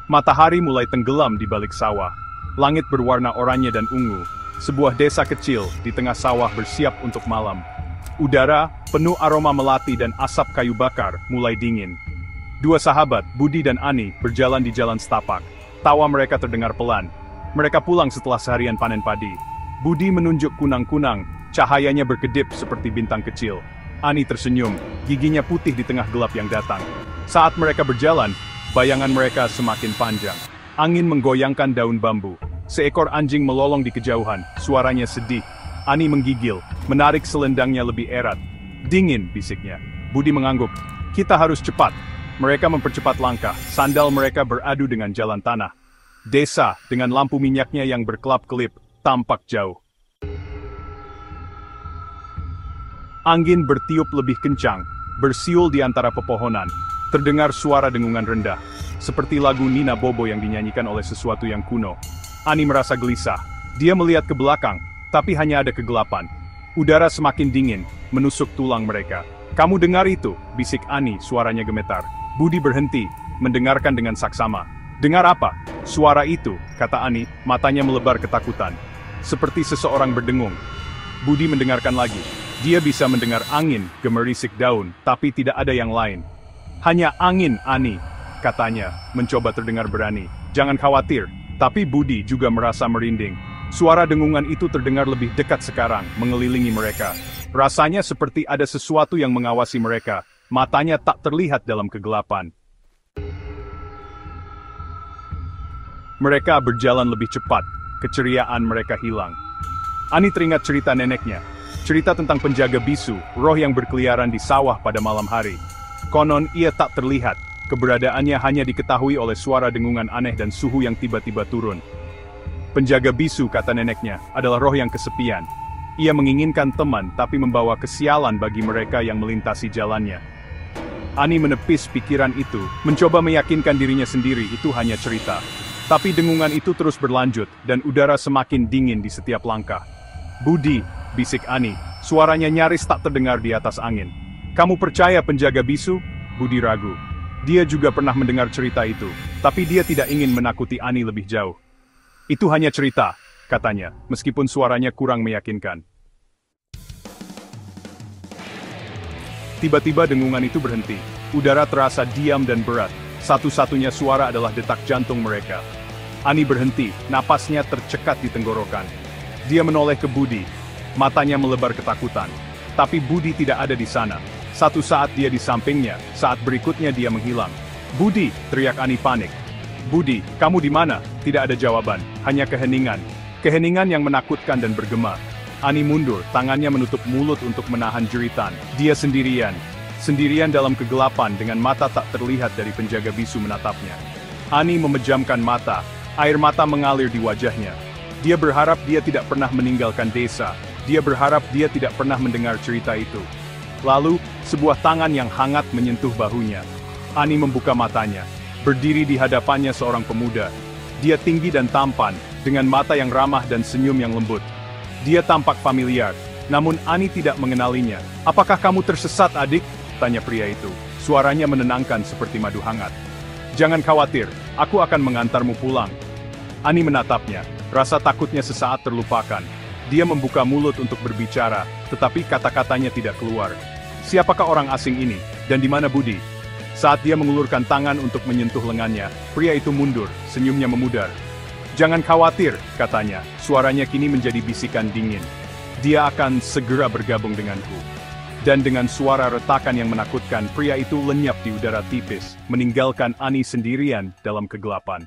Matahari mulai tenggelam di balik sawah. Langit berwarna oranye dan ungu. Sebuah desa kecil di tengah sawah bersiap untuk malam. Udara, penuh aroma melati dan asap kayu bakar, mulai dingin. Dua sahabat, Budi dan Ani, berjalan di jalan setapak. Tawa mereka terdengar pelan. Mereka pulang setelah seharian panen padi. Budi menunjuk kunang-kunang, cahayanya berkedip seperti bintang kecil. Ani tersenyum, giginya putih di tengah gelap yang datang. Saat mereka berjalan, bayangan mereka semakin panjang. Angin menggoyangkan daun bambu. Seekor anjing melolong di kejauhan, suaranya sedih. Ani menggigil, menarik selendangnya lebih erat. Dingin, bisiknya. Budi mengangguk. Kita harus cepat. Mereka mempercepat langkah, sandal mereka beradu dengan jalan tanah. Desa, dengan lampu minyaknya yang berkelap-kelip, tampak jauh. Angin bertiup lebih kencang, bersiul di antara pepohonan. Terdengar suara dengungan rendah, seperti lagu Nina Bobo yang dinyanyikan oleh sesuatu yang kuno. Ani merasa gelisah. Dia melihat ke belakang, tapi hanya ada kegelapan. Udara semakin dingin, menusuk tulang mereka. Kamu dengar itu? Bisik Ani, suaranya gemetar. Budi berhenti, mendengarkan dengan saksama. Dengar apa? Suara itu, kata Ani, matanya melebar ketakutan. Seperti seseorang berdengung. Budi mendengarkan lagi. Dia bisa mendengar angin, gemerisik daun, tapi tidak ada yang lain. Hanya angin, Ani, katanya, mencoba terdengar berani. Jangan khawatir, tapi Budi juga merasa merinding. Suara dengungan itu terdengar lebih dekat sekarang, mengelilingi mereka. Rasanya seperti ada sesuatu yang mengawasi mereka. Matanya tak terlihat dalam kegelapan. Mereka berjalan lebih cepat, keceriaan mereka hilang. Ani teringat cerita neneknya. Cerita tentang penjaga bisu, roh yang berkeliaran di sawah pada malam hari. Konon ia tak terlihat, keberadaannya hanya diketahui oleh suara dengungan aneh dan suhu yang tiba-tiba turun. Penjaga bisu, kata neneknya, adalah roh yang kesepian. Ia menginginkan teman tapi membawa kesialan bagi mereka yang melintasi jalannya. Ani menepis pikiran itu, mencoba meyakinkan dirinya sendiri itu hanya cerita. Tapi dengungan itu terus berlanjut, dan udara semakin dingin di setiap langkah. Budi, bisik Ani, suaranya nyaris tak terdengar di atas angin. Kamu percaya penjaga bisu? Budi ragu. Dia juga pernah mendengar cerita itu, tapi dia tidak ingin menakuti Ani lebih jauh. Itu hanya cerita, katanya, meskipun suaranya kurang meyakinkan. Tiba-tiba dengungan itu berhenti. Udara terasa diam dan berat. Satu-satunya suara adalah detak jantung mereka. Ani berhenti, napasnya tercekat di tenggorokan. Dia menoleh ke Budi. Matanya melebar ketakutan. Tapi Budi tidak ada di sana. Satu saat dia di sampingnya, saat berikutnya dia menghilang. Budi, teriak Ani panik. Budi, kamu di mana? Tidak ada jawaban, hanya keheningan. Keheningan yang menakutkan dan bergema. Ani mundur, tangannya menutup mulut untuk menahan jeritan. Dia sendirian. Sendirian dalam kegelapan dengan mata tak terlihat dari penjaga bisu menatapnya. Ani memejamkan mata, air mata mengalir di wajahnya. Dia berharap dia tidak pernah meninggalkan desa. Dia berharap dia tidak pernah mendengar cerita itu. Lalu, sebuah tangan yang hangat menyentuh bahunya. Ani membuka matanya. Berdiri di hadapannya seorang pemuda. Dia tinggi dan tampan, dengan mata yang ramah dan senyum yang lembut. Dia tampak familiar, namun Ani tidak mengenalinya. Apakah kamu tersesat, adik? Tanya pria itu. Suaranya menenangkan seperti madu hangat. Jangan khawatir, aku akan mengantarmu pulang. Ani menatapnya, rasa takutnya sesaat terlupakan. Dia membuka mulut untuk berbicara, tetapi kata-katanya tidak keluar. Siapakah orang asing ini, dan di mana Budi? Saat dia mengulurkan tangan untuk menyentuh lengannya, pria itu mundur, senyumnya memudar. Jangan khawatir, katanya, suaranya kini menjadi bisikan dingin. Dia akan segera bergabung denganku. Dan dengan suara retakan yang menakutkan, pria itu lenyap di udara tipis, meninggalkan Ani sendirian dalam kegelapan.